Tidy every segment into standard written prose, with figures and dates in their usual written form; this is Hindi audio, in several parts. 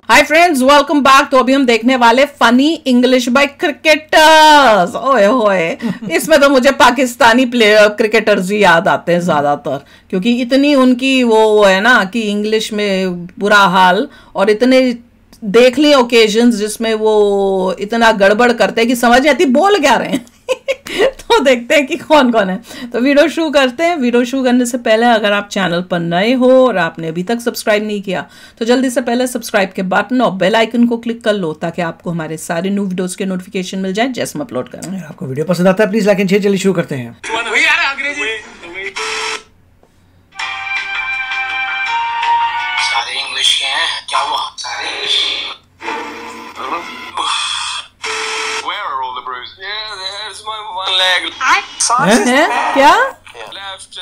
Hi friends, welcome back. तो अभी हम देखने वाले फनी इंग्लिश बाय क्रिकेटर्स। ओए होए, इसमें तो मुझे पाकिस्तानी प्लेयर क्रिकेटर्स ही याद आते हैं ज्यादातर, क्योंकि इतनी उनकी वो है ना कि इंग्लिश में बुरा हाल, और इतने देख ली ओकेजन्स जिसमें वो इतना गड़बड़ करते हैं कि समझ नहीं आती बोल क्या रहे हैं। तो देखते हैं कि कौन कौन है। तो वीडियो शुरू करते हैं। वीडियो शुरू करने से पहले अगर आप चैनल पर नए हो और आपने अभी तक सब्सक्राइब नहीं किया तो जल्दी से पहले सब्सक्राइब के बटन और बेल आइकन को क्लिक कर लो, ताकि आपको हमारे सारे न्यू वीडियोस के नोटिफिकेशन मिल जाए जैसे हम अपलोड करें। आपको वीडियो पसंद आता है प्लीज लाइक एंड शेयर। चलिए शुरू करते हैं। सारे इंग्लिश के हैं, क्या हुआ? सारे English Where are all the bruises? Yeah, there's my one leg. क्या? Left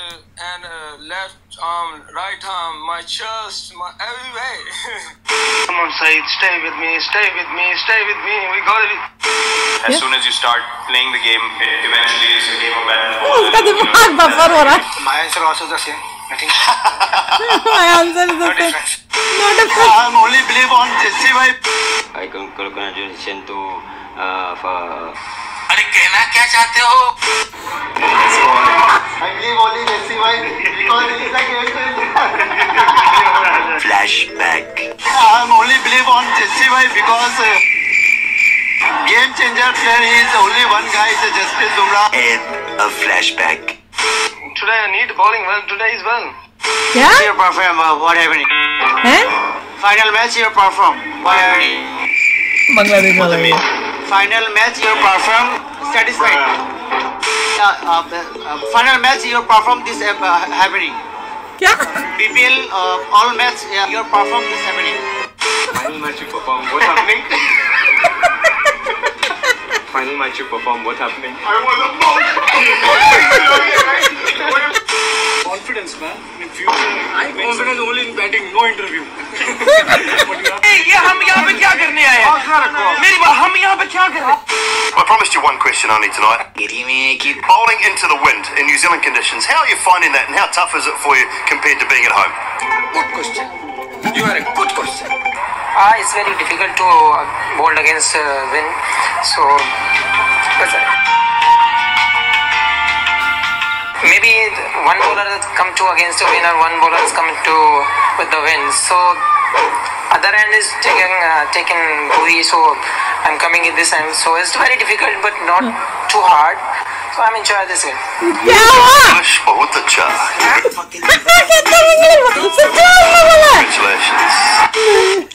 and left arm, right arm, my chest, my everywhere. Come on, Saeed, stay with me, stay with me, stay with me. We got it. As soon as you start playing the game, eventually it's a game of bat and ball. उसका दिमाग बफर हो रहा है। My answer also the same. Nothing. My answer is the No same. difference. No difference. I'm only believe on Jesse bhai. I congratulations to अरे कहना क्या चाहते हो? I believe only Jesse bhai because he is a game changer. flashback. I'm only believe on Jesse bhai because game changer player. He is only one guy, is Jasprit Bumrah. And a flashback. Today I need bowling well. Today is well. क्या Your perform, what happening? है? Final match your perform, what happening? Bangladesh वाला है। Final match your perform, satisfied. Final match your perform this happening. क्या? BPL all match your perform this happening. Final match you perform. What's happening? Final match you perform. What's happening? I was a confidence, man. In future, I confidence only in batting, no interview. ये हम यहाँ पे क्या करने आए हैं? मेरी बात, हम यहाँ पे क्या कर रहे हैं? I promised you one question only tonight. Bowling into the wind in New Zealand conditions, how are you finding that and how tough is it for you compared to being at home? Good question. You are a good question. It's very difficult to bowl against wind. So maybe one bowler has come to against the wind, or one bowler has come to with the wind. So other hand is taken Buri, so I'm coming in this end. So it's very difficult, but not too hard. So I'm enjoying this game. क्या हुआ? English, बहुत अच्छा. Congratulations.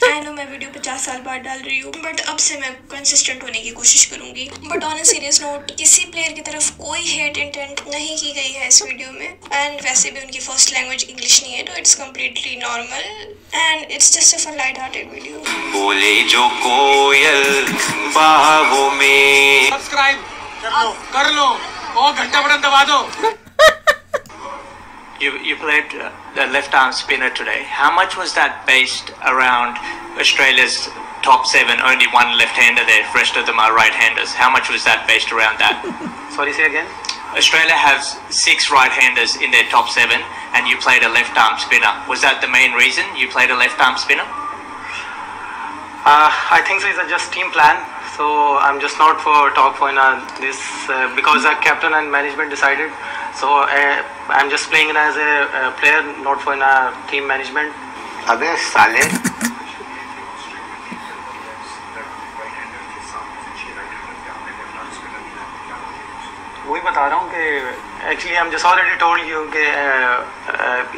आई नो मैं वीडियो 50 साल बाद डाल रही हूँ, बट अब से मैं कंसिस्टेंट होने की कोशिश करूंगी। But on a serious note, किसी प्लेयर की तरफ कोई हेट इंटेंट नहीं की गई है इस वीडियो में। एंड वैसे भी उनकी फर्स्ट लैंग्वेज इंग्लिश नहीं है, तो it's completely normal and it's just a light hearted video. बोले जो कोयल बाहों में। सब्सक्राइब कर लो और घंटा बटन दबा दो। You played the left arm spinner today. How much was that based around Australia's top 7? Only one left-hander there. The rest of them are right-handers. How much was that based around that? Sorry, say again. Australia has 6 right-handers in their top 7, and you played a left-arm spinner. Was that the main reason you played a left-arm spinner? I think so. It's just team plan. So I'm just not for talk for this because the captain and management decided. So I'm just playing as a player, not for team management. अबे साले। वही बता रहा हूँ कि actually I'm just already told you कि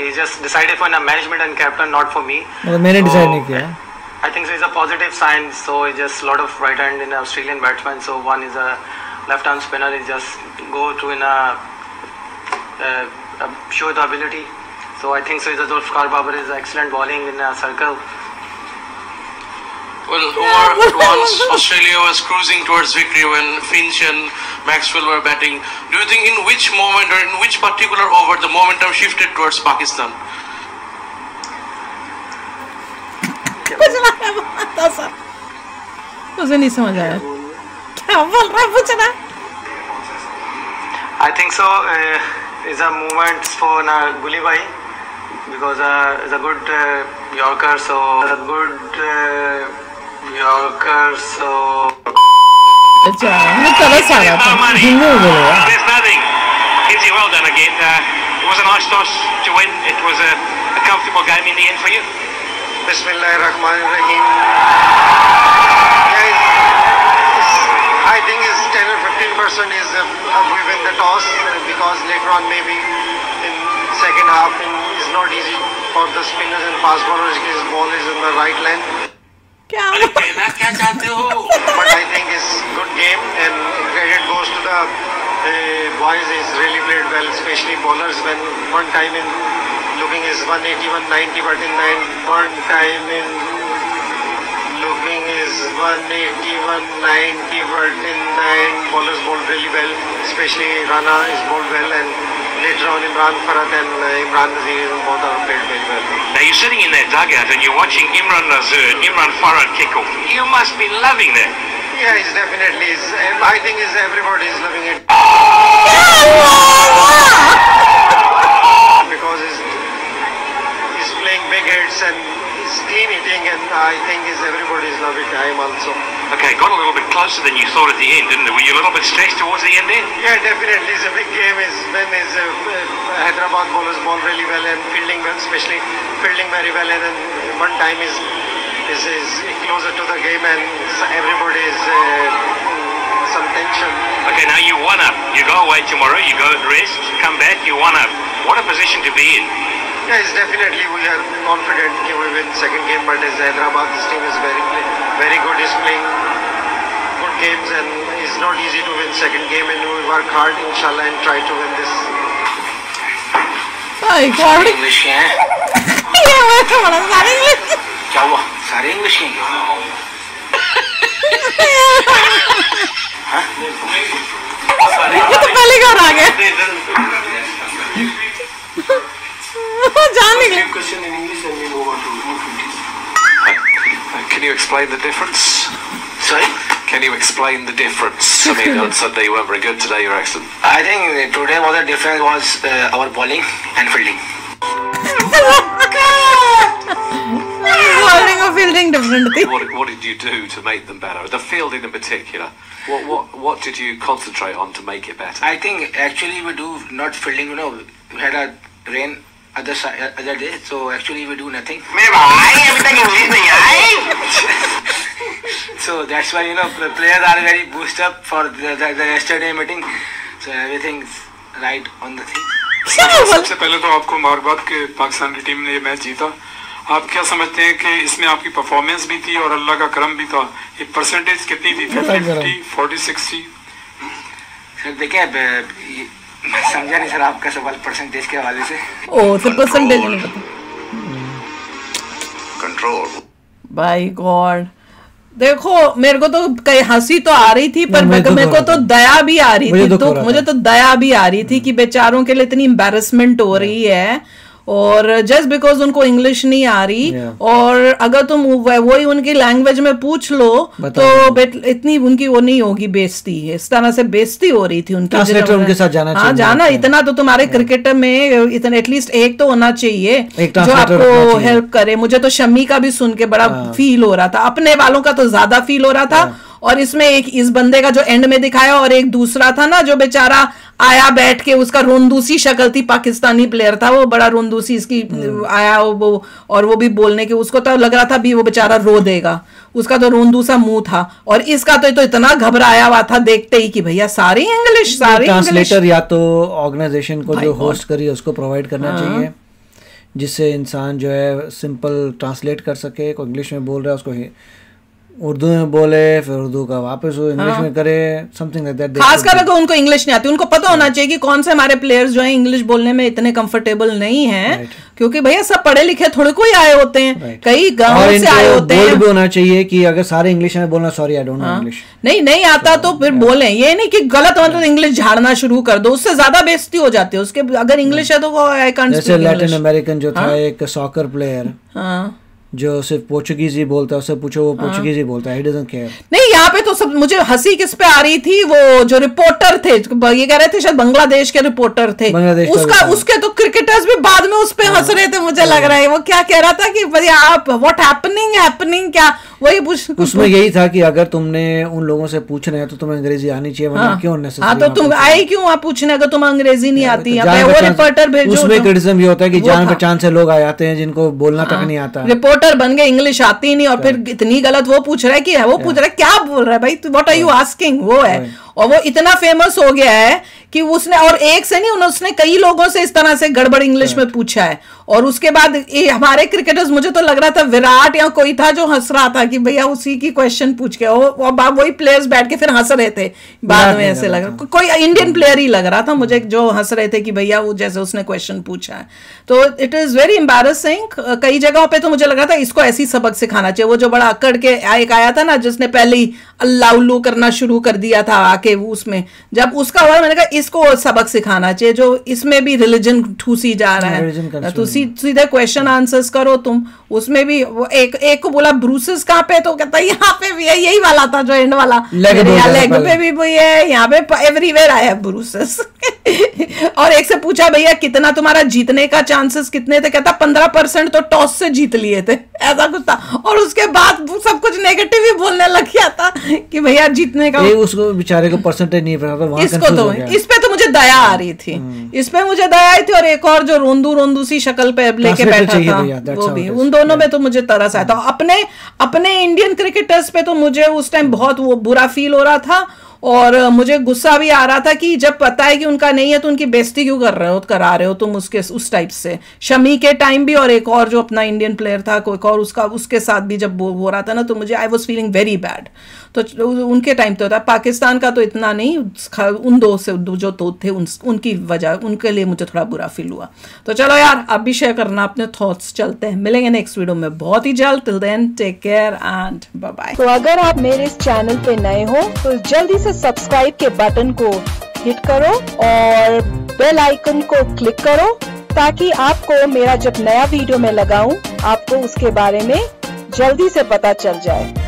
he just decided for management and captain, not for me. मतलब मैंने डिसाइड नहीं किया। I think so it's a positive sign. So it's just a lot of right hand in Australian batsmen. So one is a left arm spinner. Is just go to show the ability. So I think so. It's a Zulfikar Babar is excellent bowling in a circle. Well, once Australia was cruising towards victory when Finch and Maxwell were batting, do you think in which moment or in which particular over the momentum shifted towards Pakistan? मुझे नहीं समझ आया क्या बोल रहा है, पूछना। I think so. Is a movement for Guli Bhai because he's a good Yorker, so अच्छा मुझे तरस आ रहा था। हिंदी में बोलो यार। There's nothing. Izzy, well done again. It was a nice toss to win. It was a comfortable game in the end for you. Bismillahirrahmanirrahim. I think it's 10 or 15% is we win the toss because later on maybe in second half it's not easy for the spinners and fast bowlers. His ball is in the right lane. क्या क्या चाहते हो? But I think it's good game and credit goes to the boys. Is really played well, especially bowlers. When one time in looking is 180, 190, but in one time in looking is 180, 190, but in 9 bowlers bowled really well, especially Rana is bowled well, and later on Imran Farhat and Imran Nazir both are played very well. Now you're sitting in that dugout and you're watching Imran Nazir, Imran Farhat kick off. You must be loving that. Yeah, it's definitely is. I think is everybody is loving it because he's playing big hits and he's clean hitting, and I think is everybody is loving him also. Okay, got a little bit closer than you thought at the end, didn't it? Were you a little bit stressed towards the end there? Yeah, definitely. It's a big game. Is when is Hyderabad bowlers bowl really well and fielding well, especially fielding very well, and then one time is closer to the game and everybody is some tension. Okay, now you won up. You go away tomorrow, you go rest, come back, you won up. What a position to be in. Yeah, it's definitely we are confident we win second game, but as Hyderabad, this team is very good. Is playing good games and it's not easy to win second game, and we work hard, inshallah, and try to win this. My God. English के हैं ये मैं तो बड़ा सारे इंग्लिश क्या हुआ सारे इंग्लिश के हैं ये तो पहले घर आ गए जान निकले। Can you explain the difference? Sorry? Can you explain the difference? I mean, on Sunday you weren't very good, today you're excellent. I think today was the difference was our bowling and fielding. Bowling or fielding different thing. What did you do to make them better? The fielding in particular. What did you concentrate on to make it better? I think actually we do not fielding. You know, we had a rain other day, so actually we do nothing. So that's why the players are very boosted up for the yesterday meeting. So everything's right on the thing. सबसे पहले तो आपको मुबारकबाद कि पाकिस्तान की टीम ने ये मैच जीता। आप क्या समझते हैं कि इसमें आपकी परफॉर्मेंस भी थी और अल्लाह का करम भी था? ये परसेंटेज कितनी थी? 50-50, 40-60? सर देखिए समझा नहीं सर आपका सवाल परसेंटेज के हवाले से। ओ सिर्फ परसेंटेज नहीं पता। Control. बाय गॉड देखो मेरे को तो कई हंसी तो आ रही थी पर मेरे को तो दया भी आ रही थी। तो मुझे तो दया भी आ रही थी कि बेचारों के लिए इतनी एम्बैरेसमेंट हो रही है और जस्ट बिकॉज उनको इंग्लिश नहीं आ रही और अगर तुम वही उनकी लैंग्वेज में पूछ लो तो इतनी उनकी वो नहीं होगी बेइज्जती है। इस तरह से बेइज्जती हो रही थी उनकी उनके साथ जाना चाहिए। जाना इतना तो तुम्हारे क्रिकेटर में इतना एटलीस्ट एक तो होना चाहिए जो आपको हेल्प करे। मुझे तो शम्मी का भी सुन के बड़ा फील हो रहा था, अपने वालों का तो ज्यादा फील हो रहा था और इसमें एक इस बंदे का जो एंड में दिखाया और एक दूसरा था ना जो बेचारा आया बैठ के उसका रोंदूसी शक्ल थी, पाकिस्तानी प्लेयर था वो बड़ा रोंदूसी इसकी आया वो और वो भी बोलने के उसको तो लग रहा था भी वो बेचारा रो देगा, उसका तो रोंदूसा मुंह था और इसका तो इतना घबराया हुआ था देखते ही कि भैया सारी इंग्लिश सारी ट्रांसलेटर या तो ऑर्गेनाइजेशन को जो होस्ट करी उसको प्रोवाइड करना चाहिए जिससे इंसान जो है सिंपल ट्रांसलेट कर सके। कोई इंग्लिश में बोल रहा है उसको उर्दू में बोले फिर उर्दू का वापस वो इंग्लिश में करे समथिंग लाइक दैट। खास कर अगर उनको इंग्लिश नहीं आती उनको पता होना चाहिए कि कौन से हमारे प्लेयर्स जो हैं इंग्लिश बोलने में इतने कंफर्टेबल नहीं हैं क्योंकि भैया सब पढ़े लिखे थोड़े कोई आए होते हैं कई गांव से आए होते हैं। भी होना चाहिए कि अगर सारे इंग्लिश में बोलना sorry I don't know English नहीं आता तो फिर बोले ये नहीं कि गलत मतलब इंग्लिश झाड़ना शुरू कर दो उससे ज्यादा बेइज्जती हो जाती है उसके अगर इंग्लिश है तो वो आई कांट जैसे लैटिन अमेरिकन जो था एक सॉकर प्लेयर जो सिर्फ पोर्चुगीज ही बोलता है, उससे पूछो वो पोर्चुगीज ही बोलता है, ही डजंट केयर। नहीं, यहाँ पे तो सब मुझे हंसी किस पे आ रही थी, वो जो रिपोर्टर थे, ये कह रहे थे शायद बांग्लादेश के रिपोर्टर थे, उसके तो क्रिकेटर्स भी बाद में उस पे हंस रहे थे। मुझे लग रहा है वो क्या कह रहा था कि भैया आप व्हाट हैपनिंग क्या, वही उसमें यही था कि अगर तुमने उन लोगों से पूछना है तो तुम्हें अंग्रेजी आनी चाहिए, वरना क्यों नेसेसरी। हाँ, तो तुम आए क्यों आप पूछने, अगर तुम अंग्रेजी नहीं आती, वो रिपोर्टर भेजो। उसमें क्रिटिसिज्म ये होता है कि जान पहचान से लोग आ जाते हैं जिनको बोलना तक नहीं आता, रिपोर्टर बन गए, इंग्लिश आती नहीं, और फिर इतनी गलत वो पूछ रहा है कि वो पूछ रहा है क्या बोल रहा है भाई, व्हाट आर यू आस्किंग, वो है। और वो इतना फेमस हो गया है कि उसने, और एक से नहीं, उसने कई लोगों से इस तरह से गड़बड़ इंग्लिश में पूछा है। और उसके बाद हमारे क्रिकेटर्स, मुझे तो लग रहा था विराट या कोई था जो हंस रहा था कि भैया उसी की क्वेश्चन पूछ के, वही प्लेयर्स बैठ के फिर हंस रहे थे बाद में, ऐसे लग रहा कोई इंडियन प्लेयर ही लग रहा था मुझे जो हंस रहे थे कि भैया वो जैसे उसने क्वेश्चन पूछा है। तो इट इज वेरी एम्बैरेसिंग। कई जगहों पे तो मुझे लग रहा था इसको ऐसी सबक सिखाना चाहिए। वो जो बड़ा अकड़ के एक आया था ना, जिसने पहले ही अल्लाह उल्लू करना शुरू कर दिया था आके उसमें, जब उसका हुआ मैंने कहा इसको सबक सिखाना चाहिए, जो इसमें भी रिलीजन ठूसी जा रहा है। तो सीधे क्वेश्चन आंसर्स करो तुम। उसमें भी वो एक को बोला ब्रूसेस कहाँ पे, तो कहता है यहाँ पे भी है, यही वाला था जो एंड वाला, लेग पे भी वही है, यहाँ पे एवरीवेयर आया ब्रूसेस। और एक से पूछा भैया कितना तुम्हारा जीतने का चांसेस कितने थे, कहता 15% तो टॉस से जीत लिए थे, ऐसा कुछ था। और उसके बाद सब कुछ नेगेटिव ही बोलने लग गया था कि भैया जीतने का, उसको बेचारे को परसेंटेज नहीं पता था। इसको तो इस पे तो मुझे दया आ रही थी, इस पे मुझे दया आई थी। और एक और जो रोंदू सी शक्ल पे लेके बैठा था वो भी, उन दोनों में तो मुझे तरस आया था। अपने इंडियन क्रिकेटर्स पे तो मुझे उस टाइम बहुत वो बुरा फील हो रहा था, और मुझे गुस्सा भी आ रहा था कि जब पता है कि उनका नहीं है तो उनकी बेइज्जती क्यों करा रहे हो तुम उस टाइप से। शमी के टाइम भी, और एक और जो अपना इंडियन प्लेयर था कोई और, उसके साथ भी जब हो रहा था ना, तो मुझे I was feeling very bad. तो उनके टाइम तो होता, पाकिस्तान का तो इतना नहीं, उन दो से जो तो थे उनकी वजह, उनके लिए मुझे थोड़ा बुरा फील हुआ। तो चलो यार, आप भी शेयर करना अपने थॉट्स। चलते हैं, मिलेंगे नेक्स्ट वीडियो में बहुत ही जल्द। Till then take care and bye bye. तो अगर आप मेरे इस चैनल पे नए हो तो जल्दी से सब्सक्राइब के बटन को हिट करो और बेल आइकन को क्लिक करो, ताकि आपको मेरा जब नया वीडियो मैं लगाऊं आपको उसके बारे में जल्दी से पता चल जाए।